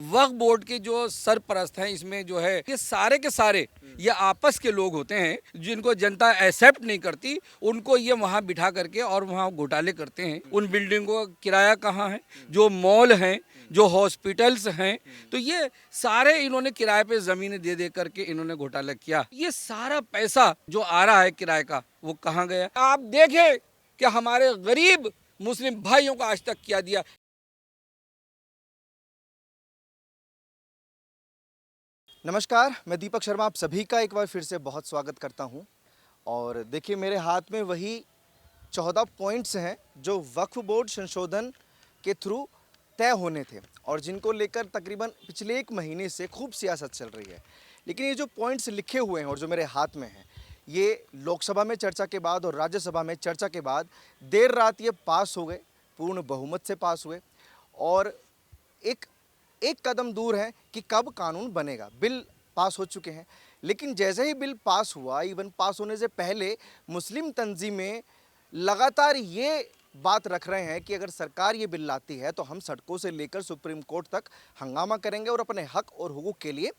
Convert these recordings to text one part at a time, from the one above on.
वक्फ board के जो सरपरस्त हैं इसमें जो है ये सारे के सारे ये आपस के लोग होते हैं जिनको जनता एक्सेप्ट नहीं करती, उनको ये वहाँ बिठा करके और वहाँ घोटाले करते हैं। उन बिल्डिंगों का किराया कहाँ है, जो मॉल हैं, जो हॉस्पिटल्स हैं, तो ये सारे इन्होंने किराए पे ज़मीनें दे दे करके इन्होंने घोटाला किया। ये सारा पैसा जो आ रहा है किराए का वो कहाँ गया? आप देखें कि हमारे गरीब मुस्लिम भाइयों को आज तक क्या दिया। नमस्कार, मैं दीपक शर्मा आप सभी का एक बार फिर से बहुत स्वागत करता हूं। और देखिए मेरे हाथ में वही 14 पॉइंट्स हैं जो वक्फ बोर्ड संशोधन के थ्रू तय होने थे और जिनको लेकर तकरीबन पिछले एक महीने से खूब सियासत चल रही है। लेकिन ये जो पॉइंट्स लिखे हुए हैं और जो मेरे हाथ में हैं, ये लोकसभा में चर्चा के बाद और राज्यसभा में चर्चा के बाद देर रात ये पास हो गए, पूर्ण बहुमत से पास हुए और एक कदम दूर है कि कब कानून बनेगा। बिल पास हो चुके हैं, लेकिन जैसे ही बिल पास हुआ, इवन पास होने से पहले मुस्लिम तंजीमें लगातार ये बात रख रहे हैं कि अगर सरकार ये बिल लाती है तो हम सड़कों से लेकर सुप्रीम कोर्ट तक हंगामा करेंगे और अपने हक और हुकूक के लिए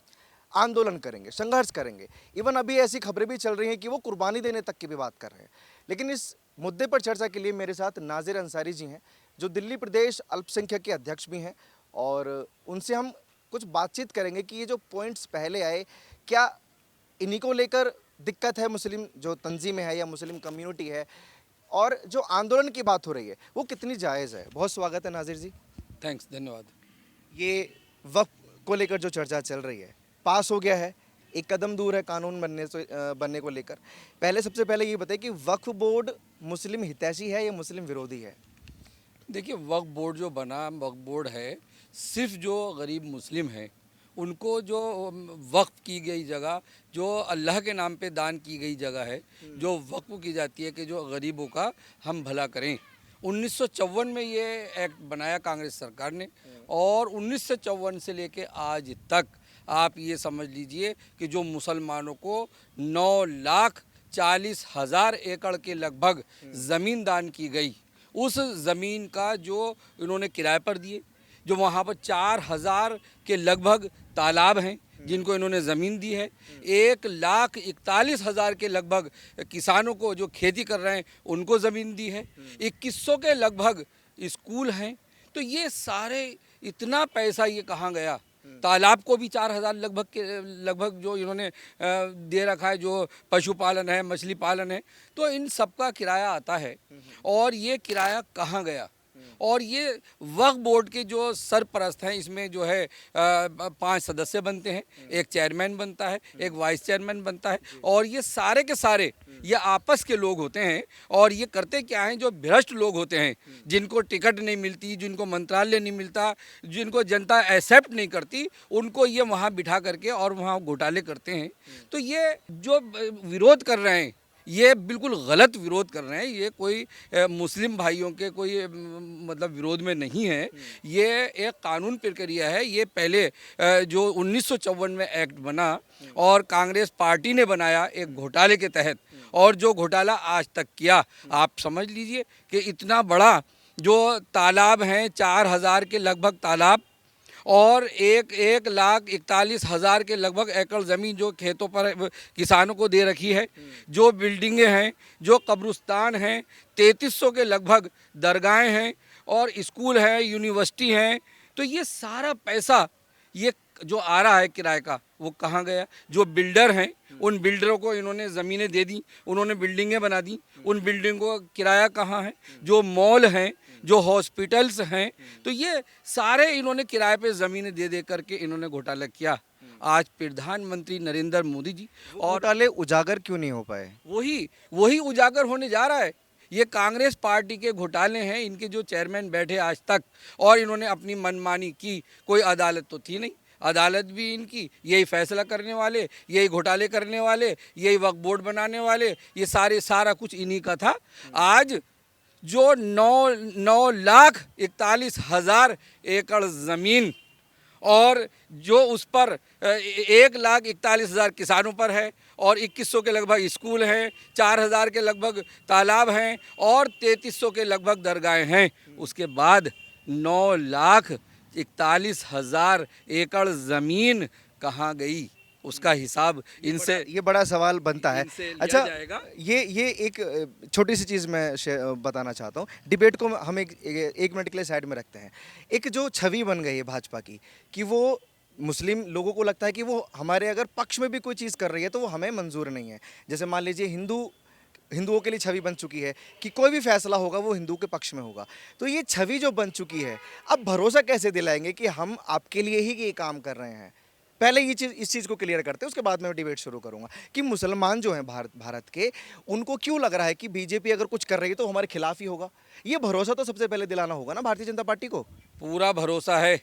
आंदोलन करेंगे, संघर्ष करेंगे। इवन अभी ऐसी खबरें भी चल रही हैं कि वो कुर्बानी देने तक की भी बात कर रहे हैं। लेकिन इस मुद्दे पर चर्चा के लिए मेरे साथ नाजिर अंसारी जी हैं, जो दिल्ली प्रदेश अल्पसंख्यक के अध्यक्ष भी हैं, और उनसे हम कुछ बातचीत करेंगे कि ये जो पॉइंट्स पहले आए, क्या इन्हीं को लेकर दिक्कत है मुस्लिम जो तंजीमें है या मुस्लिम कम्युनिटी है, और जो आंदोलन की बात हो रही है वो कितनी जायज़ है। बहुत स्वागत है नाजिर जी। थैंक्स, धन्यवाद। ये वक्फ को लेकर जो चर्चा चल रही है, पास हो गया है, एक कदम दूर है कानून बनने को लेकर। सबसे पहले ये बताइए कि वक्फ बोर्ड मुस्लिम हितैषी है या मुस्लिम विरोधी है? देखिए, वक्फ बोर्ड जो बना, वक्फ बोर्ड है सिर्फ जो गरीब मुस्लिम हैं उनको जो वक्फ की गई जगह, जो अल्लाह के नाम पे दान की गई जगह है, जो वक्फ की जाती है कि जो गरीबों का हम भला करें। 1954 में ये एक्ट बनाया कांग्रेस सरकार ने और 1954 से लेके आज तक आप ये समझ लीजिए कि जो मुसलमानों को 9,40,000 एकड़ के लगभग ज़मीन दान की गई, उस ज़मीन का जो इन्होंने किराए पर दिए, जो वहाँ पर 4,000 के लगभग तालाब हैं जिनको इन्होंने ज़मीन दी है, 1,41,000 के लगभग किसानों को जो खेती कर रहे हैं उनको ज़मीन दी है, 2,100 के लगभग स्कूल हैं। तो ये सारे इतना पैसा ये कहाँ गया? तालाब को भी 4,000 लगभग जो इन्होंने दे रखा है, जो पशुपालन है, मछली पालन है, तो इन सब का किराया आता है। और ये किराया कहाँ गया? और ये वक्फ बोर्ड के जो सरपरस्त हैं इसमें जो है 5 सदस्य बनते हैं, एक चेयरमैन बनता है, एक वाइस चेयरमैन बनता है, और ये सारे के सारे ये आपस के लोग होते हैं। और ये करते क्या हैं? जो भ्रष्ट लोग होते हैं, जिनको टिकट नहीं मिलती, जिनको मंत्रालय नहीं मिलता, जिनको जनता एक्सेप्ट नहीं करती, उनको ये वहाँ बिठा करके और वहाँ घोटाले करते हैं। तो ये जो विरोध कर रहे हैं ये बिल्कुल गलत विरोध कर रहे हैं। ये कोई मुस्लिम भाइयों के कोई मतलब विरोध में नहीं है। ये एक कानून प्रक्रिया है। ये पहले जो 1954 में एक्ट बना और कांग्रेस पार्टी ने बनाया एक घोटाले के तहत, और जो घोटाला आज तक किया, आप समझ लीजिए कि इतना बड़ा जो तालाब हैं, 4,000 के लगभग तालाब, और 1,41,000 के लगभग एकड़ ज़मीन जो खेतों पर किसानों को दे रखी है, जो बिल्डिंगें हैं, जो कब्रिस्तान हैं, 3,300 के लगभग दरगाहें हैं, और स्कूल है, यूनिवर्सिटी हैं। तो ये सारा पैसा ये जो आ रहा है किराए का वो कहाँ गया? जो बिल्डर हैं उन बिल्डरों को इन्होंने ज़मीनें दे दी, उन्होंने बिल्डिंगें बना दी, उन बिल्डिंगों का किराया कहाँ है? जो मॉल हैं, जो हॉस्पिटल्स हैं, तो ये सारे इन्होंने किराए पे ज़मीनें दे दे करके इन्होंने घोटाला किया। आज प्रधानमंत्री नरेंद्र मोदी जी और घोटाले उजागर क्यों नहीं हो पाए? वही उजागर होने जा रहा है। ये कांग्रेस पार्टी के घोटाले हैं। इनके जो चेयरमैन बैठे आज तक और इन्होंने अपनी मनमानी की, कोई अदालत तो थी नहीं, अदालत भी इनकी, यही फैसला करने वाले, यही घोटाले करने वाले, यही वक्फ बोर्ड बनाने वाले, ये सारा कुछ इन्हीं का था। आज जो 9,41,000 एकड़ ज़मीन और जो उस पर 1,41,000 किसानों पर है, और 2,100 के लगभग स्कूल हैं, 4,000 के लगभग तालाब हैं, और 3,300 के लगभग दरगाहें हैं। उसके बाद 41,000 एकड़ ज़मीन कहाँ गई, उसका हिसाब इनसे ये बड़ा सवाल बनता है। इनसे लिया अच्छा, जाएगा। ये एक छोटी सी चीज़ मैं बताना चाहता हूँ। डिबेट को हम एक मिनट के लिए साइड में रखते हैं। एक जो छवि बन गई है भाजपा की कि वो मुस्लिम लोगों को लगता है कि वो हमारे अगर पक्ष में भी कोई चीज़ कर रही है तो वो हमें मंजूर नहीं है। जैसे मान लीजिए हिंदुओं के लिए छवि बन चुकी है कि कोई भी फैसला होगा वो हिंदू के पक्ष में होगा। तो ये छवि जो बन चुकी है, अब भरोसा कैसे दिलाएंगे कि हम आपके लिए ही ये काम कर रहे हैं? पहले ये चीज़ इस चीज़ को क्लियर करते हैं, उसके बाद मैं डिबेट शुरू करूंगा कि मुसलमान जो हैं भारत के, उनको क्यों लग रहा है कि बीजेपी अगर कुछ कर रही है तो हमारे खिलाफ ही होगा? ये भरोसा तो सबसे पहले दिलाना होगा ना भारतीय जनता पार्टी को। पूरा भरोसा है,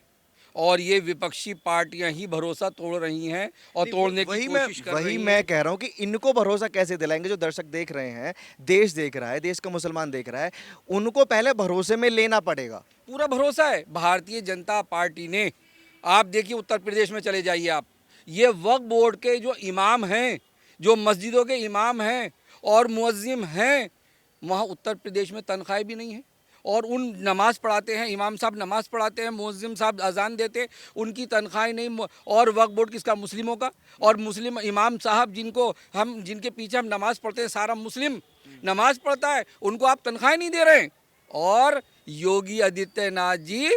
और ये विपक्षी पार्टियां ही भरोसा तोड़ रही हैं और तोड़ने की कोशिश कर रही वही हैं। मैं कह रहा हूँ कि इनको भरोसा कैसे दिलाएंगे? जो दर्शक देख रहे हैं, देश देख रहा है, देश का मुसलमान देख रहा है, उनको पहले भरोसे में लेना पड़ेगा। पूरा भरोसा है भारतीय जनता पार्टी ने। आप देखिए उत्तर प्रदेश में चले जाइए आप, ये वक्फ बोर्ड के जो इमाम हैं, जो मस्जिदों के इमाम हैं और मुअज्जिम हैं, वहाँ उत्तर प्रदेश में तनख्वाहें भी नहीं हैं, और उन नमाज़ पढ़ाते हैं, इमाम साहब नमाज़ पढ़ाते हैं, मुअज्जिम साहब अजान देते हैं, उनकी तनख्वाहें नहीं। और वक्फ बोर्ड किसका? मुस्लिमों का। और मुस्लिम इमाम साहब जिनके पीछे हम नमाज़ पढ़ते हैं, सारा मुस्लिम नमाज़ पढ़ता है, उनको आप तनख्वाहें नहीं दे रहे हैं। और योगी आदित्यनाथ जी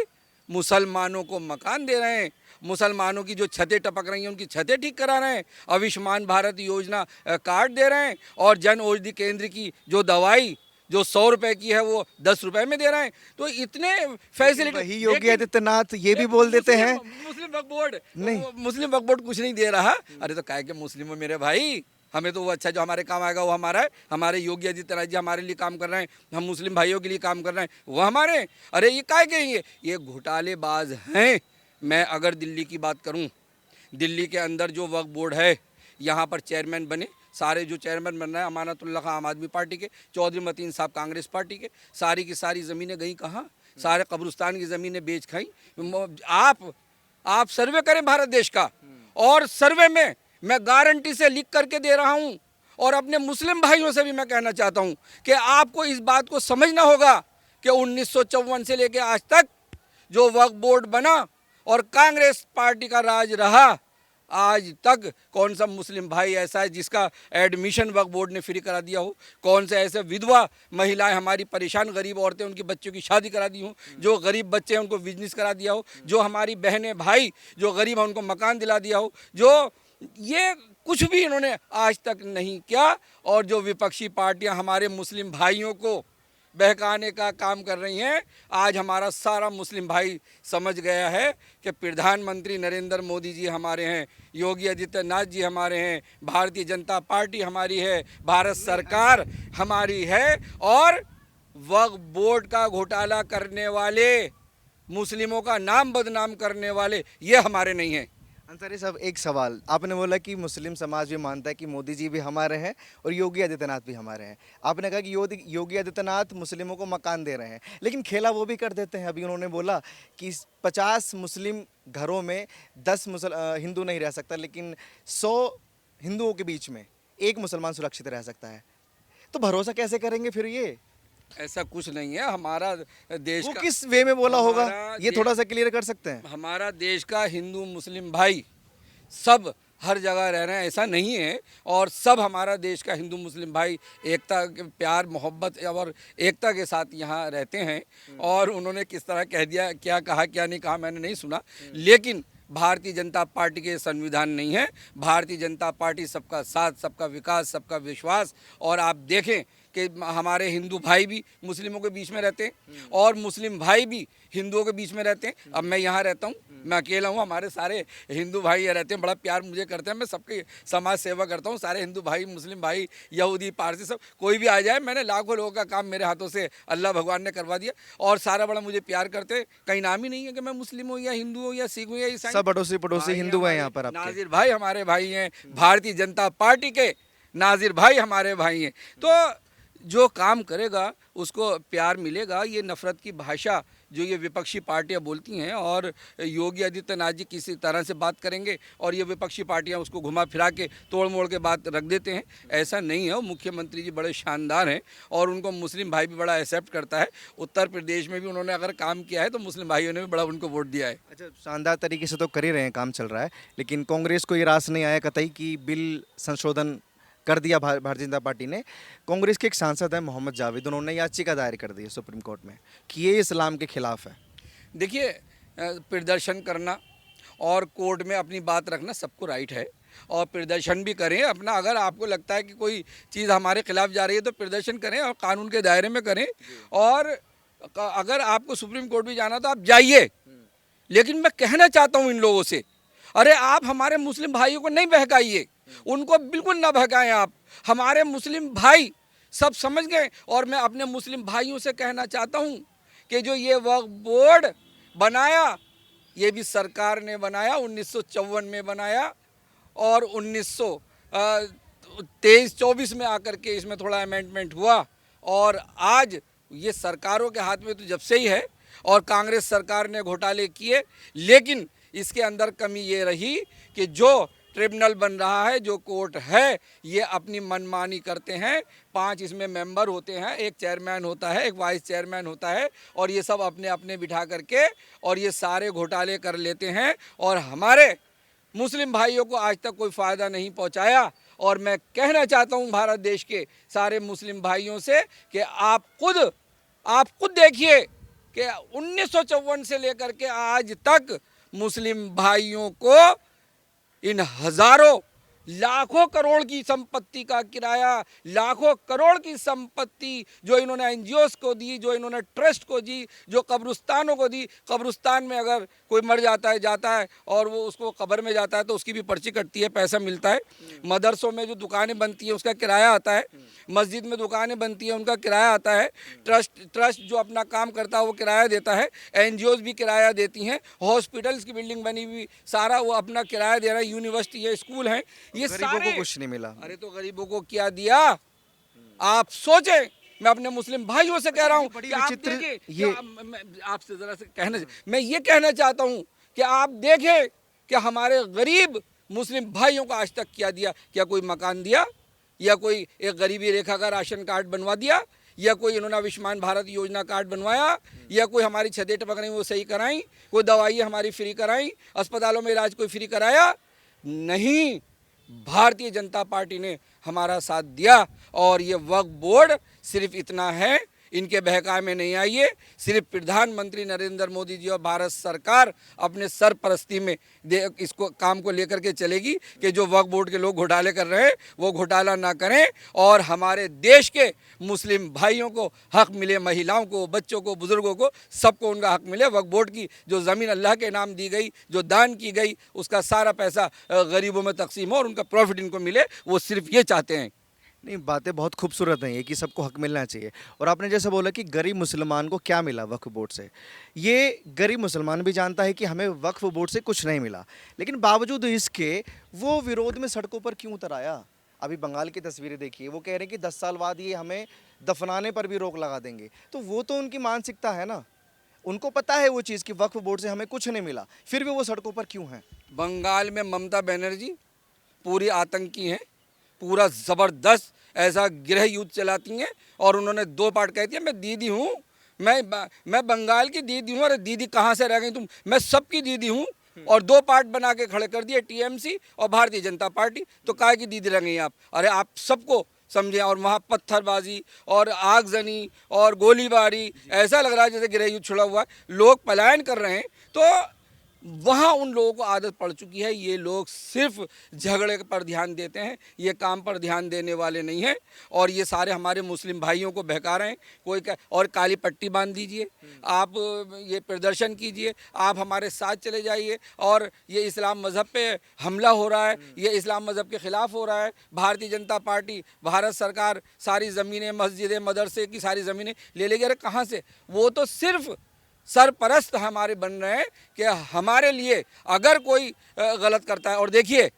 मुसलमानों को मकान दे रहे हैं, मुसलमानों की जो छतें टपक रही हैं उनकी छतें ठीक करा रहे हैं, आयुष्मान भारत योजना कार्ड दे रहे हैं, और जन औषधि केंद्र की जो दवाई जो 100 रुपए की है वो 10 रुपए में दे रहे हैं। तो इतने फैसिलिटी। वही योगी आदित्यनाथ ये भी बोल देते हैं मुस्लिम वक्फ बोर्ड नहीं। मुस्लिम वक्फ बोर्ड कुछ नहीं दे रहा। अरे तो काहे के मुस्लिम हो मेरे भाई, हमें तो वो अच्छा जो हमारे काम आएगा वो हमारा है। हमारे योगी आदित्यनाथ जी हमारे लिए काम कर रहे हैं, हम मुस्लिम भाइयों के लिए काम कर रहे हैं, वो हमारे। अरे ये काहे के ये घोटालेबाज हैं। मैं अगर दिल्ली की बात करूं, दिल्ली के अंदर जो वक्फ बोर्ड है, यहाँ पर चेयरमैन बने, सारे जो चेयरमैन बन रहे हैं अमानतुल्लाह खां आम आदमी पार्टी के, चौधरी मतीन साहब कांग्रेस पार्टी के, सारी की सारी ज़मीनें गई कहाँ? सारे कब्रिस्तान की ज़मीनें बेच खाई। आप सर्वे करें भारत देश का, और सर्वे में मैं गारंटी से लिख करके दे रहा हूँ, और अपने मुस्लिम भाइयों से भी मैं कहना चाहता हूँ कि आपको इस बात को समझना होगा कि 1954 से लेकर आज तक जो वक्फ बोर्ड बना और कांग्रेस पार्टी का राज रहा, आज तक कौन सा मुस्लिम भाई ऐसा है जिसका एडमिशन वक्फ बोर्ड ने फ्री करा दिया हो? कौन से ऐसे विधवा महिलाएं, हमारी परेशान गरीब औरतें, उनकी बच्चों की शादी करा दी हो? जो गरीब बच्चे हैं उनको बिजनेस करा दिया हो? जो हमारी बहनें भाई जो गरीब हैं उनको मकान दिला दिया हो? जो ये कुछ भी इन्होंने आज तक नहीं किया। और जो विपक्षी पार्टियां हमारे मुस्लिम भाइयों को बहकाने का काम कर रही हैं, आज हमारा सारा मुस्लिम भाई समझ गया है कि प्रधानमंत्री नरेंद्र मोदी जी हमारे हैं, योगी आदित्यनाथ जी हमारे हैं, भारतीय जनता पार्टी हमारी है, भारत सरकार हमारी है, और वक्फ बोर्ड का घोटाला करने वाले, मुस्लिमों का नाम बदनाम करने वाले ये हमारे नहीं हैं। अंसारी साहब, एक सवाल, आपने बोला कि मुस्लिम समाज भी मानता है कि मोदी जी भी हमारे हैं और योगी आदित्यनाथ भी हमारे हैं। आपने कहा कि योगी आदित्यनाथ मुस्लिमों को मकान दे रहे हैं, लेकिन खेला वो भी कर देते हैं। अभी उन्होंने बोला कि 50 मुस्लिम घरों में 10 हिंदू नहीं रह सकता, लेकिन 100 हिंदुओं के बीच में एक मुसलमान सुरक्षित रह सकता है। तो भरोसा कैसे करेंगे फिर? ये ऐसा कुछ नहीं है। हमारा देश वो का किस वे में बोला होगा, ये थोड़ा सा क्लियर कर सकते हैं? हमारा देश का हिंदू मुस्लिम भाई सब हर जगह रह रहे हैं, ऐसा नहीं है। और सब हमारा देश का हिंदू मुस्लिम भाई एकता के प्यार मोहब्बत और एकता के साथ यहाँ रहते हैं। और उन्होंने किस तरह कह दिया, क्या कहा क्या नहीं कहा मैंने नहीं सुना, लेकिन भारतीय जनता पार्टी के संविधान नहीं है। भारतीय जनता पार्टी सबका साथ, सबका विकास, सबका विश्वास। और आप देखें कि हमारे हिंदू भाई भी मुस्लिमों के बीच में रहते हैं और मुस्लिम भाई भी हिंदुओं के बीच में रहते हैं। अब मैं यहाँ रहता हूँ, मैं अकेला हूँ, हमारे सारे हिंदू भाई यहाँ रहते हैं, बड़ा प्यार मुझे करते हैं। मैं सबकी समाज सेवा करता हूँ, सारे हिंदू भाई, मुस्लिम भाई, यहूदी, पारसी, सब कोई भी आ जाए, मैंने लाखों लोगों का काम मेरे हाथों से अल्लाह भगवान ने करवा दिया। और सारा बड़ा मुझे प्यार करते हैं। कहीं नाम ही नहीं है कि मैं मुस्लिम हूँ या हिंदू हूँ या सिख हूँ या ईसाई। सब पड़ोसी हिंदू हैं यहाँ पर आपके। नाजिर भाई हमारे भाई हैं, भारतीय जनता पार्टी के नाजिर भाई हमारे भाई हैं। तो जो काम करेगा उसको प्यार मिलेगा। ये नफ़रत की भाषा जो ये विपक्षी पार्टियां बोलती हैं, और योगी आदित्यनाथ जी किसी तरह से बात करेंगे और ये विपक्षी पार्टियां उसको घुमा फिरा के तोड़ मोड़ के बात रख देते हैं। ऐसा नहीं है। मुख्यमंत्री जी बड़े शानदार हैं और उनको मुस्लिम भाई भी बड़ा एक्सेप्ट करता है। उत्तर प्रदेश में भी उन्होंने अगर काम किया है तो मुस्लिम भाइयों ने भी बड़ा उनको वोट दिया है। अच्छा, शानदार तरीके से तो कर ही रहे हैं, काम चल रहा है, लेकिन कांग्रेस को ये रास नहीं आया कतई कि बिल संशोधन कर दिया भारतीय जनता पार्टी ने। कांग्रेस के एक सांसद हैं मोहम्मद जावेद, उन्होंने याचिका दायर कर दी है सुप्रीम कोर्ट में कि ये इस्लाम के खिलाफ है। देखिए, प्रदर्शन करना और कोर्ट में अपनी बात रखना सबको राइट है, और प्रदर्शन भी करें अपना। अगर आपको लगता है कि कोई चीज़ हमारे खिलाफ जा रही है तो प्रदर्शन करें और कानून के दायरे में करें। और अगर आपको सुप्रीम कोर्ट भी जाना तो आप जाइए, लेकिन मैं कहना चाहता हूँ इन लोगों से, अरे आप हमारे मुस्लिम भाइयों को नहीं बहकाइए, उनको बिल्कुल ना बहकाएं आप। हमारे मुस्लिम भाई सब समझ गए। और मैं अपने मुस्लिम भाइयों से कहना चाहता हूँ कि जो ये वक्फ बोर्ड बनाया, ये भी सरकार ने बनाया, 1954 में बनाया, और 1923-24 में आकर के इसमें थोड़ा अमेंडमेंट हुआ, और आज ये सरकारों के हाथ में तो जब से ही है, और कांग्रेस सरकार ने घोटाले किए। लेकिन इसके अंदर कमी ये रही कि जो ट्रिब्यूनल बन रहा है, जो कोर्ट है, ये अपनी मनमानी करते हैं। 5 इसमें मेंबर होते हैं, एक चेयरमैन होता है, एक वाइस चेयरमैन होता है, और ये सब अपने अपने बिठा करके और ये सारे घोटाले कर लेते हैं, और हमारे मुस्लिम भाइयों को आज तक कोई फ़ायदा नहीं पहुंचाया। और मैं कहना चाहता हूं भारत देश के सारे मुस्लिम भाइयों से कि आप खुद देखिए कि 1954 से लेकर के आज तक मुस्लिम भाइयों को इन हजारों लाखों करोड़ की संपत्ति का किराया, लाखों करोड़ की संपत्ति जो इन्होंने एनजीओस को दी, जो इन्होंने ट्रस्ट को दी, जो कब्रिस्तानों को दी। कब्रिस्तान में अगर कोई मर जाता है और वो उसको कब्र में जाता है तो उसकी भी पर्ची कटती है, पैसा मिलता है। मदरसों में जो दुकानें बनती हैं उसका किराया आता है, मस्जिद में दुकानें बनती हैं उनका किराया आता है, ट्रस्ट जो अपना काम करता है वो किराया देता है, एनजीओस भी किराया देती हैं, हॉस्पिटल्स की बिल्डिंग बनी हुई सारा वो अपना किराया दे रहा है, यूनिवर्सिटी है, स्कूल हैं, ये गरीबों को कुछ नहीं मिला। अरे तो गरीबों को क्या दिया आप सोचें। मैं अपने मुस्लिम भाइयों से कह रहा हूं कि आप देखें, ये आपसे जरा से मैं ये कहना चाहता हूं कि आप देखें कि हमारे गरीब मुस्लिम भाइयों को आज तक क्या दिया। क्या कोई मकान दिया, या कोई एक गरीबी रेखा का राशन कार्ड बनवा दिया, या कोई इन्होंने आयुष्मान भारत योजना कार्ड बनवाया, या कोई हमारी छतें टपक रही वो सही कराई, कोई दवाइयाँ हमारी फ्री कराई, अस्पतालों में इलाज कोई फ्री कराया? नहीं। भारतीय जनता पार्टी ने हमारा साथ दिया, और ये वक्फ बोर्ड सिर्फ इतना है, इनके बहकावे में नहीं आइए। सिर्फ प्रधानमंत्री नरेंद्र मोदी जी और भारत सरकार अपने सरपरस्ती में इसको काम को लेकर के चलेगी कि जो वक्फ बोर्ड के लोग घोटाले कर रहे हैं वो घोटाला ना करें, और हमारे देश के मुस्लिम भाइयों को हक मिले, महिलाओं को, बच्चों को, बुजुर्गों को, सबको उनका हक मिले। वक्फ बोर्ड की जो ज़मीन अल्लाह के नाम दी गई, जो दान की गई, उसका सारा पैसा गरीबों में तकसीम हो और उनका प्रॉफिट इनको मिले, वो सिर्फ ये चाहते हैं। नहीं, बातें बहुत खूबसूरत हैं ये कि सबको हक मिलना चाहिए। और आपने जैसे बोला कि गरीब मुसलमान को क्या मिला वक्फ बोर्ड से, ये गरीब मुसलमान भी जानता है कि हमें वक्फ बोर्ड से कुछ नहीं मिला, लेकिन बावजूद इसके वो विरोध में सड़कों पर क्यों उतर आया? अभी बंगाल की तस्वीरें देखिए, वो कह रहे हैं कि 10 साल बाद ये हमें दफनाने पर भी रोक लगा देंगे। तो वो तो उनकी मानसिकता है ना, उनको पता है वो चीज़ कि वक्फ बोर्ड से हमें कुछ नहीं मिला, फिर भी वो सड़कों पर क्यों हैं? बंगाल में ममता बनर्जी पूरी आतंकी हैं, पूरा ज़बरदस्त ऐसा गृह युद्ध चलाती हैं, और उन्होंने 2 पार्ट कह दिया। मैं दीदी हूँ, मैं बंगाल की दीदी हूँ। अरे दीदी कहाँ से रह गई तुम? मैं सबकी दीदी हूँ। और 2 पार्ट बना के खड़े कर दिए, टीएमसी और भारतीय जनता पार्टी। तो काहे की दीदी रह गई आप? अरे आप सबको समझे। और वहाँ पत्थरबाजी और आगजनी और गोलीबारी, ऐसा लग रहा है जैसे गृह युद्ध छुड़ा हुआ है, लोग पलायन कर रहे हैं। तो वहाँ उन लोगों को आदत पड़ चुकी है। ये लोग सिर्फ झगड़े पर ध्यान देते हैं, ये काम पर ध्यान देने वाले नहीं हैं, और ये सारे हमारे मुस्लिम भाइयों को बहका रहे हैं। और काली पट्टी बांध दीजिए, आप ये प्रदर्शन कीजिए, आप हमारे साथ चले जाइए, और ये इस्लाम मज़हब पे हमला हो रहा है, ये इस्लाम मज़हब के ख़िलाफ़ हो रहा है। भारतीय जनता पार्टी, भारत सरकार सारी ज़मीनें, मस्जिदें, मदरसे की सारी ज़मीनें ले लेगी। अरे कहाँ से? वो तो सिर्फ सरपरस्त हमारे बन रहे हैं कि हमारे लिए अगर कोई गलत करता है। और देखिए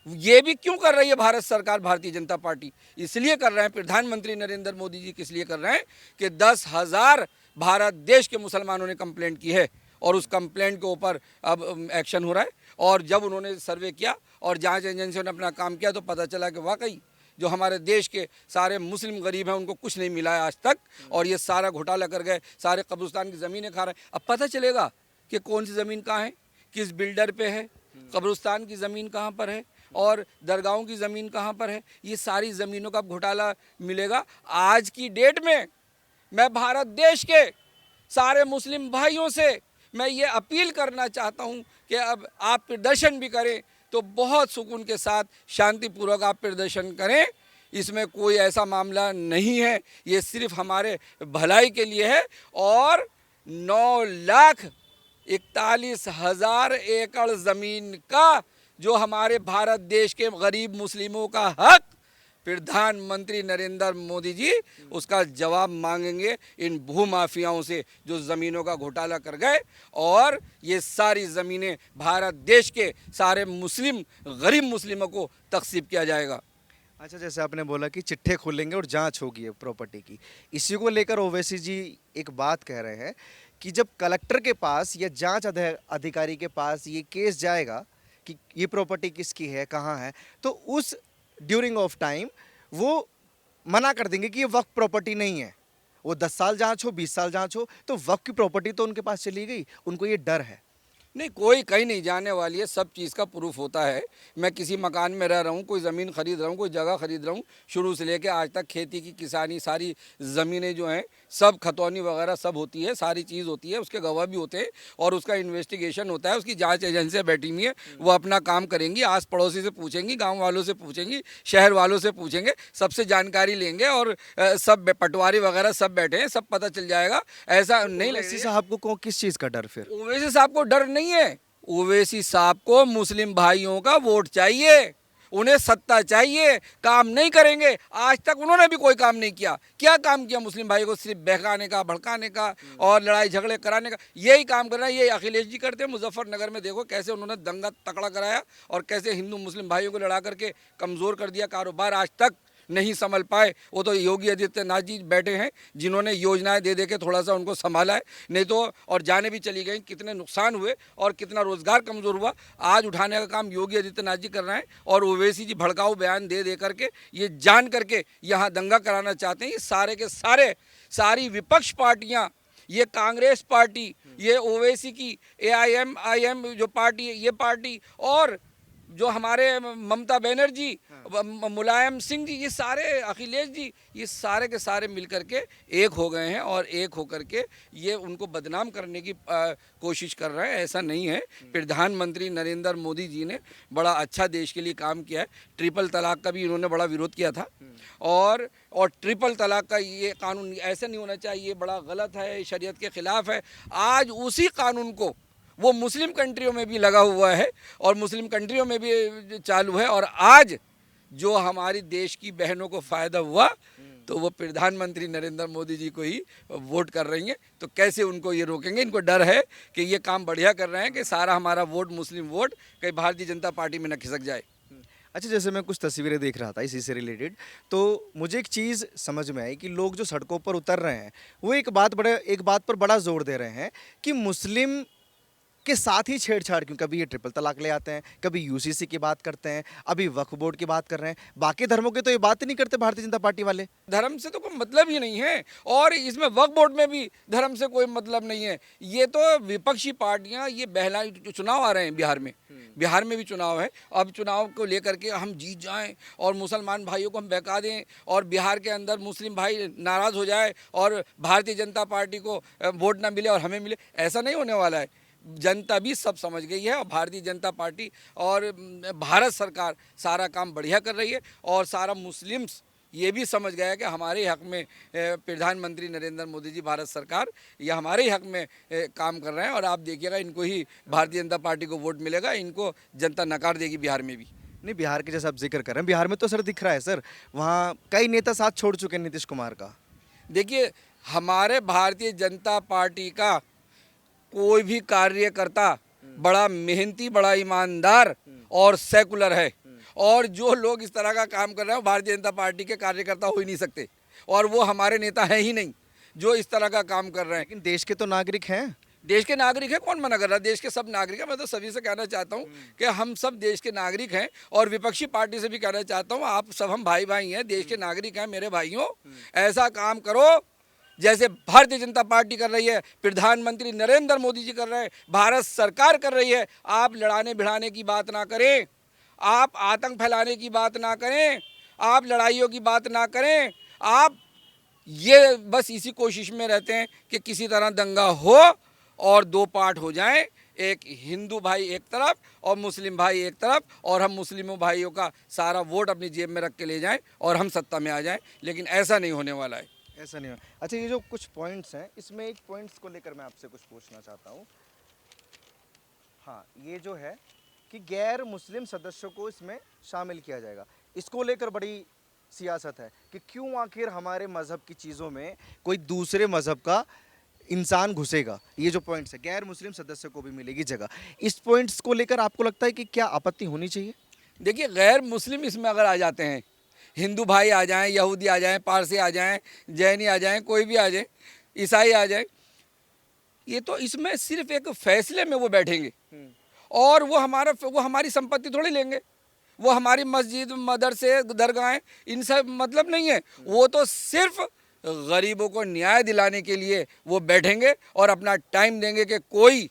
ये भी क्यों कर रही है भारत सरकार, भारतीय जनता पार्टी? इसलिए कर रहे हैं, प्रधानमंत्री नरेंद्र मोदी जी किस लिए कर रहे हैं कि 10,000 भारत देश के मुसलमानों ने कंप्लेंट की है और उस कंप्लेंट के ऊपर अब एक्शन हो रहा है। और जब उन्होंने सर्वे किया और जांच एजेंसियों ने अपना काम किया तो पता चला कि वाकई जो हमारे देश के सारे मुस्लिम गरीब हैं उनको कुछ नहीं मिला है आज तक, और ये सारा घोटाला कर गए, सारे कब्रिस्तान की ज़मीनें खा रहे हैं। अब पता चलेगा कि कौन सी ज़मीन कहाँ है, किस बिल्डर पे है, कब्रिस्तान की ज़मीन कहाँ पर है और दरगाहों की ज़मीन कहाँ पर है। ये सारी ज़मीनों का घोटाला मिलेगा। आज की डेट में मैं भारत देश के सारे मुस्लिम भाइयों से मैं ये अपील करना चाहता हूँ कि अब आप प्रदर्शन भी करें तो बहुत सुकून के साथ शांतिपूर्वक आप प्रदर्शन करें। इसमें कोई ऐसा मामला नहीं है, ये सिर्फ हमारे भलाई के लिए है। और 9,41,000 एकड़ ज़मीन का जो हमारे भारत देश के गरीब मुस्लिमों का हक, प्रधानमंत्री नरेंद्र मोदी जी उसका जवाब मांगेंगे इन भूमाफियाओं से जो ज़मीनों का घोटाला कर गए। और ये सारी ज़मीनें भारत देश के सारे मुस्लिम गरीब मुस्लिमों को तक़सीम किया जाएगा। अच्छा, जैसे आपने बोला कि चिट्ठे खुलेंगे और जांच होगी प्रॉपर्टी की, इसी को लेकर ओवैसी जी एक बात कह रहे हैं कि जब कलेक्टर के पास या जांच अधिकारी के पास ये केस जाएगा कि ये प्रॉपर्टी किसकी है, कहाँ है, तो उस ड्यूरिंग ऑफ टाइम वो मना कर देंगे कि ये वक्फ प्रॉपर्टी नहीं है। वो 10 साल जांच हो, 20 साल जांच हो, तो वक्फ की प्रॉपर्टी तो उनके पास चली गई, उनको ये डर है। नहीं, कोई कहीं नहीं जाने वाली है, सब चीज़ का प्रूफ होता है। मैं किसी मकान में रह रहा हूँ, कोई ज़मीन खरीद रहा हूँ, कोई जगह खरीद रहा हूँ, शुरू से लेकर आज तक खेती की किसानी सारी ज़मीनें जो हैं सब खतौनी वगैरह सब होती है, सारी चीज़ होती है, उसके गवाह भी होते हैं और उसका इन्वेस्टिगेशन होता है। उसकी जांच एजेंसियाँ बैठी हुई हैं, वो अपना काम करेंगी, आस पड़ोसी से पूछेंगी, गाँव वालों से पूछेंगी, शहर वालों से पूछेंगे, सबसे जानकारी लेंगे और सब पटवारी वगैरह सब बैठे हैं, सब पता चल जाएगा। ऐसा नहीं ओवैसी साहब को किस चीज़ का डर फिर? ओवैसी साहब को डर नहीं है। ओवैसी साहब को मुस्लिम भाइयों का वोट चाहिए, उन्हें सत्ता चाहिए, काम नहीं करेंगे। आज तक उन्होंने भी कोई काम नहीं किया। क्या काम किया मुस्लिम भाइयों को? सिर्फ बहकाने का, भड़काने का और लड़ाई झगड़े कराने का, यही काम करना है। ये अखिलेश जी करते हैं। मुजफ्फरनगर में देखो कैसे उन्होंने दंगा तकड़ा कराया और कैसे हिंदू मुस्लिम भाइयों को लड़ा करके कमज़ोर कर दिया। कारोबार आज तक नहीं संभल पाए। वो तो योगी आदित्यनाथ जी बैठे हैं जिन्होंने योजनाएं दे दे के थोड़ा सा उनको संभाला है, नहीं तो और जाने भी चली गई, कितने नुकसान हुए और कितना रोजगार कमज़ोर हुआ। आज उठाने का काम योगी आदित्यनाथ जी कर रहे हैं और ओवैसी जी भड़काऊ बयान दे दे करके ये जान करके यहाँ दंगा कराना चाहते हैं। ये सारे के सारे सारी विपक्ष पार्टियाँ, ये कांग्रेस पार्टी, ये ओवैसी की AIM जो पार्टी है, ये पार्टी और जो हमारे ममता बनर्जी, मुलायम सिंह जी, ये सारे अखिलेश जी, ये सारे के सारे मिलकर के एक हो गए हैं और एक होकर के ये उनको बदनाम करने की कोशिश कर रहे हैं। ऐसा नहीं है। प्रधानमंत्री नरेंद्र मोदी जी ने बड़ा अच्छा देश के लिए काम किया है। ट्रिपल तलाक का भी इन्होंने बड़ा विरोध किया था और ट्रिपल तलाक का ये कानून ऐसा नहीं होना चाहिए, बड़ा गलत है, शरीयत के ख़िलाफ़ है। आज उसी कानून को वो मुस्लिम कंट्रियों में भी लगा हुआ है और मुस्लिम कंट्रियों में भी चालू है। और आज जो हमारी देश की बहनों को फ़ायदा हुआ तो वो प्रधानमंत्री नरेंद्र मोदी जी को ही वोट कर रही हैं। तो कैसे उनको ये रोकेंगे? इनको डर है कि ये काम बढ़िया कर रहे हैं कि सारा हमारा वोट मुस्लिम वोट कहीं भारतीय जनता पार्टी में न खिसक जाए। अच्छा, जैसे मैं कुछ तस्वीरें देख रहा था इसी से रिलेटेड, तो मुझे एक चीज़ समझ में आई कि लोग जो सड़कों पर उतर रहे हैं वो एक बात पर बड़ा जोर दे रहे हैं कि मुस्लिम के साथ ही छेड़छाड़ क्यों? कभी ये ट्रिपल तलाक ले आते हैं, कभी UCC की बात करते हैं, अभी वक्फ बोर्ड की बात कर रहे हैं। बाकी धर्मों के तो ये बात ही नहीं करते भारतीय जनता पार्टी वाले। धर्म से तो कोई मतलब ही नहीं है और इसमें वक्फ बोर्ड में भी धर्म से कोई मतलब नहीं है। ये तो विपक्षी पार्टियां ये बहला, चुनाव आ रहे हैं बिहार में भी चुनाव है। अब चुनाव को लेकर के हम जीत जाएं और मुसलमान भाइयों को हम बहका दें और बिहार के अंदर मुस्लिम भाई नाराज़ हो जाए और भारतीय जनता पार्टी को वोट ना मिले और हमें मिले, ऐसा नहीं होने वाला है। जनता भी सब समझ गई है और भारतीय जनता पार्टी और भारत सरकार सारा काम बढ़िया कर रही है और सारा मुस्लिम्स ये भी समझ गया कि हमारे हक में प्रधानमंत्री नरेंद्र मोदी जी, भारत सरकार ये हमारे हक में काम कर रहे हैं। और आप देखिएगा इनको ही भारतीय जनता पार्टी को वोट मिलेगा, इनको जनता नकार देगी बिहार में भी। नहीं, बिहार के जैसा आप जिक्र कर रहे हैं, बिहार में तो सर दिख रहा है सर, वहाँ कई नेता साथ छोड़ चुके हैं नीतीश कुमार का। देखिए, हमारे भारतीय जनता पार्टी का कोई भी कार्यकर्ता बड़ा मेहनती, बड़ा ईमानदार और सेकुलर है और जो लोग इस तरह का काम कर रहे हैं वो भारतीय जनता पार्टी के कार्यकर्ता हो ही नहीं सकते और वो हमारे नेता हैं ही नहीं। जो इस तरह का काम कर रहे हैं। लेकिन देश के तो नागरिक हैं। देश के नागरिक हैं, कौन मना कर रहा है? देश के सब नागरिक हैं। मैं तो सभी से कहना चाहता हूं कि हम सब देश के नागरिक हैं, और विपक्षी पार्टी से भी कहना चाहता हूं, आप सब हम भाई भाई हैं, देश के नागरिक हैं मेरे भाइयों। ऐसा काम करो जैसे भारतीय जनता पार्टी कर रही है, प्रधानमंत्री नरेंद्र मोदी जी कर रहे हैं, भारत सरकार कर रही है। आप लड़ाने भिड़ाने की बात ना करें, आप आतंक फैलाने की बात ना करें, आप लड़ाइयों की बात ना करें। आप ये बस इसी कोशिश में रहते हैं कि किसी तरह दंगा हो और दो पार्ट हो जाएं, एक हिंदू भाई एक तरफ और मुस्लिम भाई एक तरफ, और हम मुस्लिमों भाइयों का सारा वोट अपनी जेब में रख के ले जाएं और हम सत्ता में आ जाएं। लेकिन ऐसा नहीं होने वाला है। ऐसा नहीं हो। अच्छा, ये जो कुछ पॉइंट्स हैं, इसमें एक पॉइंट्स को लेकर मैं आपसे कुछ पूछना चाहता हूँ। हाँ, ये जो है कि गैर मुस्लिम सदस्यों को इसमें शामिल किया जाएगा, इसको लेकर बड़ी सियासत है कि क्यों आखिर हमारे मज़हब की चीज़ों में कोई दूसरे मज़हब का इंसान घुसेगा। ये जो पॉइंट्स है, गैर मुस्लिम सदस्य को भी मिलेगी जगह, इस पॉइंट्स को लेकर आपको लगता है कि क्या आपत्ति होनी चाहिए? देखिए, गैर मुस्लिम इसमें अगर आ जाते हैं, हिंदू भाई आ जाएं, यहूदी आ जाएं, पारसी आ जाएं, जैनी आ जाएं, कोई भी आ जाए, ईसाई आ जाए, ये तो इसमें सिर्फ एक फैसले में वो बैठेंगे, और वो हमारी संपत्ति थोड़ी लेंगे। वो हमारी मस्जिद, मदरसे, दरगाहें, इनसे मतलब नहीं है। वो तो सिर्फ गरीबों को न्याय दिलाने के लिए वो बैठेंगे और अपना टाइम देंगे कि कोई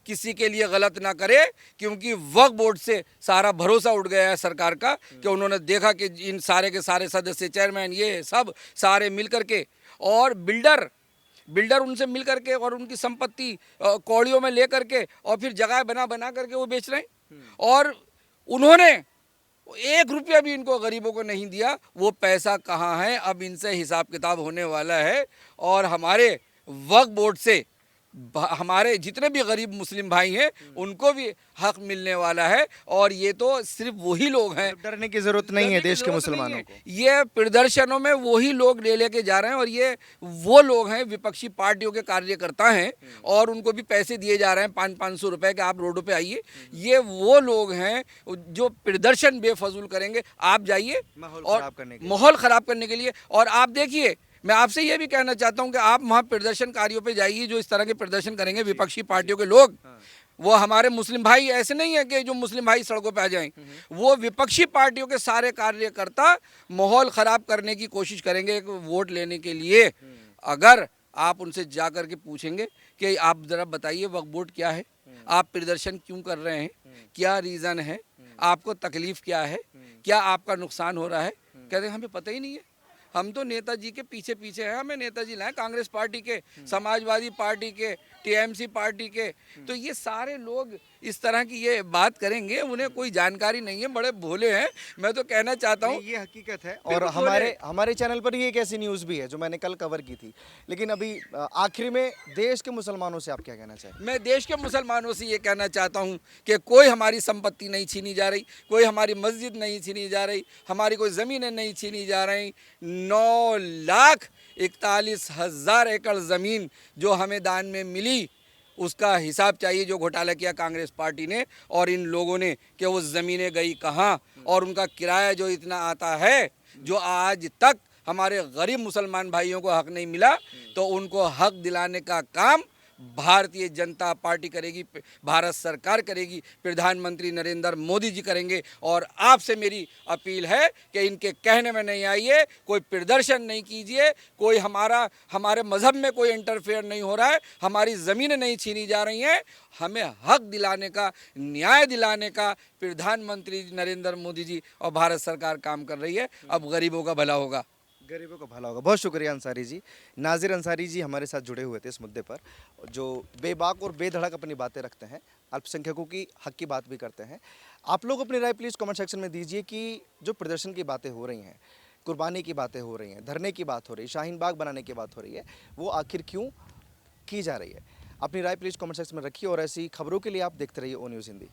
किसी के लिए गलत ना करे, क्योंकि वक्फ बोर्ड से सारा भरोसा उठ गया है सरकार का, कि उन्होंने देखा कि इन सारे के सारे सदस्य, चेयरमैन, ये सब सारे मिल करके, और बिल्डर उनसे मिल करके और उनकी संपत्ति कौड़ियों में ले करके और फिर जगह बना बना करके वो बेच रहे हैं, और उन्होंने 1 रुपया भी इनको गरीबों को नहीं दिया। वो पैसा कहाँ है? अब इनसे हिसाब किताब होने वाला है, और हमारे वक्फ बोर्ड से हमारे जितने भी गरीब मुस्लिम भाई हैं उनको भी हक मिलने वाला है। और ये तो सिर्फ वही लोग हैं, डरने की जरूरत नहीं है देश के मुसलमानों को। ये प्रदर्शनों में वही लोग लेके जा रहे हैं, और ये वो लोग हैं, विपक्षी पार्टियों के कार्यकर्ता हैं, और उनको भी पैसे दिए जा रहे हैं 500-500 रुपए के, आप रोडों पे आइए। ये वो लोग हैं जो प्रदर्शन बेफजूल करेंगे। आप जाइए माहौल खराब करने के लिए। और आप देखिए, मैं आपसे ये भी कहना चाहता हूं कि आप वहाँ प्रदर्शनकारियों पे जाइए जो इस तरह के प्रदर्शन करेंगे विपक्षी पार्टियों के लोग। वो हमारे मुस्लिम भाई ऐसे नहीं है कि जो मुस्लिम भाई सड़कों पे आ जाएं, वो विपक्षी पार्टियों के सारे कार्यकर्ता माहौल खराब करने की कोशिश करेंगे एक वोट लेने के लिए। अगर आप उनसे जा कर के पूछेंगे कि आप ज़रा बताइए वक्फ बोर्ड क्या है, आप प्रदर्शन क्यों कर रहे हैं, क्या रीज़न है, आपको तकलीफ़ क्या है, क्या आपका नुकसान हो रहा है, कहते हैं हमें पता ही नहीं है, हम तो नेताजी के पीछे पीछे हैं, हमें नेताजी लाए कांग्रेस पार्टी के, समाजवादी पार्टी के, टीएमसी पार्टी के। तो ये सारे लोग इस तरह की ये बात करेंगे, उन्हें कोई जानकारी नहीं है, बड़े भोले हैं। मैं तो कहना चाहता हूँ ये हकीकत है, और हमारे चैनल पर ही एक ऐसी न्यूज़ भी है जो मैंने कल कवर की थी। लेकिन अभी आखिर में देश के मुसलमानों से आप क्या कहना चाहेंगे? मैं देश के मुसलमानों से ये कहना चाहता हूँ कि कोई हमारी संपत्ति नहीं छीनी जा रही, कोई हमारी मस्जिद नहीं छीनी जा रही, हमारी कोई ज़मीनें नहीं छीनी जा रही। 9,41,000 एकड़ ज़मीन जो हमें दान में मिली, उसका हिसाब चाहिए जो घोटाला किया कांग्रेस पार्टी ने और इन लोगों ने, कि वो ज़मीनें गई कहाँ, और उनका किराया जो इतना आता है, जो आज तक हमारे गरीब मुसलमान भाइयों को हक नहीं मिला, तो उनको हक दिलाने का काम भारतीय जनता पार्टी करेगी, भारत सरकार करेगी, प्रधानमंत्री नरेंद्र मोदी जी करेंगे। और आपसे मेरी अपील है कि इनके कहने में नहीं आइए, कोई प्रदर्शन नहीं कीजिए, कोई हमारे मज़हब में कोई इंटरफेयर नहीं हो रहा है, हमारी ज़मीनें नहीं छीनी जा रही हैं। हमें हक दिलाने का, न्याय दिलाने का प्रधानमंत्री नरेंद्र मोदी जी और भारत सरकार काम कर रही है। अब गरीबों का भला होगा, गरीबों का भला होगा। बहुत शुक्रिया अंसारी जी। नाजिर अंसारी जी हमारे साथ जुड़े हुए थे इस मुद्दे पर, जो बेबाक और बेधड़क अपनी बातें रखते हैं, अल्पसंख्यकों की हक की बात भी करते हैं। आप लोग अपनी राय प्लीज़ कमेंट सेक्शन में दीजिए कि जो प्रदर्शन की बातें हो रही हैं, कुर्बानी की बातें हो रही हैं, धरने की बात हो रही है, शाहीन बाग बनाने की बात हो रही है, वो आखिर क्यों की जा रही है। अपनी राय प्लीज़ कमेंट सेक्शन में रखिए, और ऐसी खबरों के लिए आप देखते रहिए ओ न्यूज़ हिंदी।